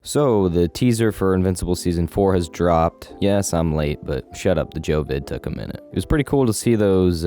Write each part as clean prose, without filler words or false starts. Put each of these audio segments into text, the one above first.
So, the teaser for Invincible Season 4 has dropped. Yes, I'm late, but shut up, the Joe vid took a minute. It was pretty cool to see those,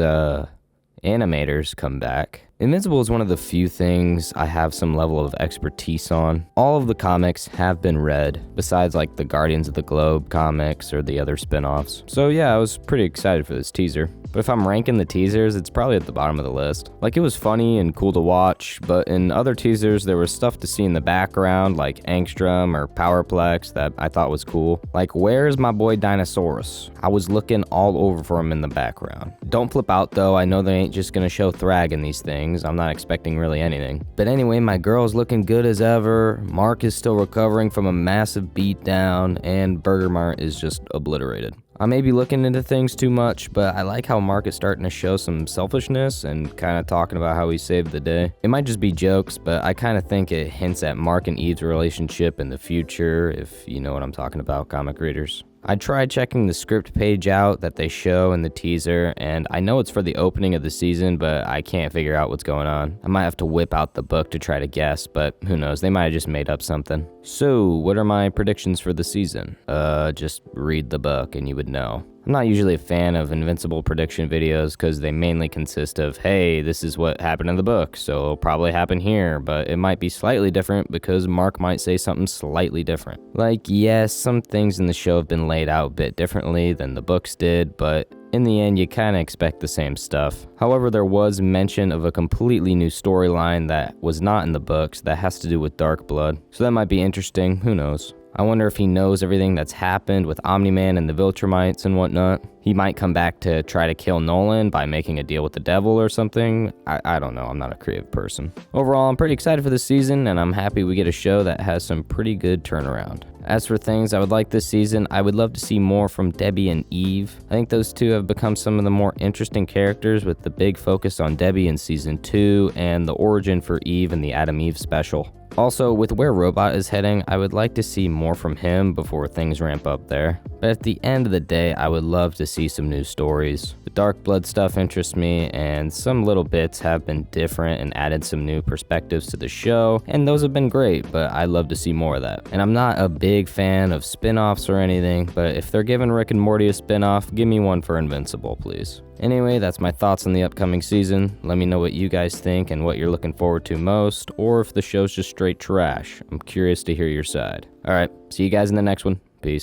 animators come back. Invincible is one of the few things I have some level of expertise on. All of the comics have been read, besides like the Guardians of the Globe comics or the other spin-offs. So yeah, I was pretty excited for this teaser. But if I'm ranking the teasers, it's probably at the bottom of the list. Like, it was funny and cool to watch, but in other teasers, there was stuff to see in the background, like Angstrom or Powerplex, that I thought was cool. Like, where's my boy Dinosaurus? I was looking all over for him in the background. Don't flip out though, I know they ain't just gonna show Thrag in these things. I'm not expecting really anything. But anyway, my girl's looking good as ever, Mark is still recovering from a massive beatdown, and Burger Mart is just obliterated. I may be looking into things too much, but I like how Mark is starting to show some selfishness and kind of talking about how he saved the day. It might just be jokes, but I kind of think it hints at Mark and Eve's relationship in the future, if you know what I'm talking about, comic readers. I tried checking the script page out that they show in the teaser, and I know it's for the opening of the season, but I can't figure out what's going on. I might have to whip out the book to try to guess, but who knows, they might have just made up something. So, what are my predictions for the season? Just read the book and you would know. I'm not usually a fan of Invincible prediction videos because they mainly consist of, hey, this is what happened in the book, so it'll probably happen here, but it might be slightly different because Mark might say something slightly different. Like, yes, some things in the show have been laid out a bit differently than the books did, but in the end, you kind of expect the same stuff. However, there was mention of a completely new storyline that was not in the books that has to do with Dark Blood, so that might be interesting, who knows. I wonder if he knows everything that's happened with Omni-Man and the Viltrumites and whatnot. He might come back to try to kill Nolan by making a deal with the devil or something. I don't know, I'm not a creative person. Overall, I'm pretty excited for this season, and I'm happy we get a show that has some pretty good turnaround. As for things I would like this season, I would love to see more from Debbie and Eve. I think those two have become some of the more interesting characters, with the big focus on Debbie in Season 2 and the origin for Eve in the Adam Eve special. Also, with where Robot is heading, I would like to see more from him before things ramp up there. But at the end of the day, I would love to see some new stories. The Dark Blood stuff interests me, and some little bits have been different and added some new perspectives to the show, and those have been great, but I'd love to see more of that. And I'm not a big fan of spin-offs or anything, but if they're giving Rick and Morty a spin-off, give me one for Invincible, please. Anyway, that's my thoughts on the upcoming season. Let me know what you guys think and what you're looking forward to most, or if the show's just straight trash. I'm curious to hear your side. Alright, see you guys in the next one. Peace.